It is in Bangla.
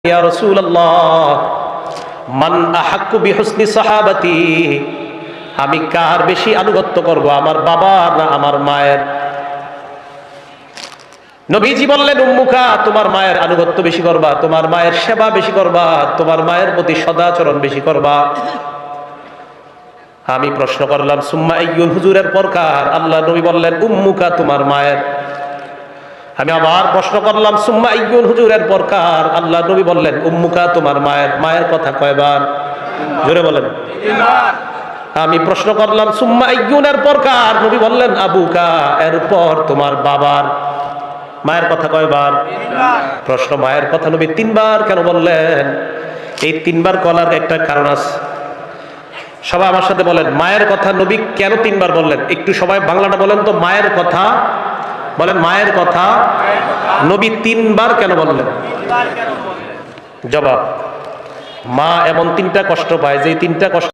ইয়া রাসূলুল্লাহ মান আহাক্কু বিহুসনি সাহাবাতি, আমি কার বেশি আনুগত্য করব, আমার বাবা না আমার মায়ের? নবীজি বললেন, উম্মুকা, তোমার মায়ের আনুগত্য বেশি করবা, তোমার মায়ের সেবা বেশি করবা, তোমার মায়ের প্রতি সদাচরণ বেশি করবা। আমি প্রশ্ন করলাম, সুম্মা আইয়ুন, হুজুরের পরকার? আল্লাহ নবী বললেন, উম্মুকা, তোমার মায়ের। আমি আবার প্রশ্ন করলাম, সুম্মা আইয়ুন, হুজুরের পরকার? আল্লাহ নবী বললেন, উম্মুকা, তোমার মায়ের। মায়ের কথা কয়বার? জোরে বলেন। আমি প্রশ্ন করলাম, সুম্মা আইয়ুনের পরকার? নবী বললেন, আবুকা, এরপর তোমার বাবার। মায়ের কথা কয়বার? প্রশ্ন, মায়ের কথা নবী তিনবার কেন বললেন? এই তিনবার বলার একটা কারণ আছে। সবাই আমার সাথে বলেন, মায়ের কথা নবী কেন তিনবার বললেন? একটু সবাই বাংলাটা বলেন তো। মায়ের কথা বলেন, মায়ের কথা নবী তিনবার কেন বললেন? জবাব, মা এমন তিনটা কষ্ট পায়, যে তিনটা কষ্ট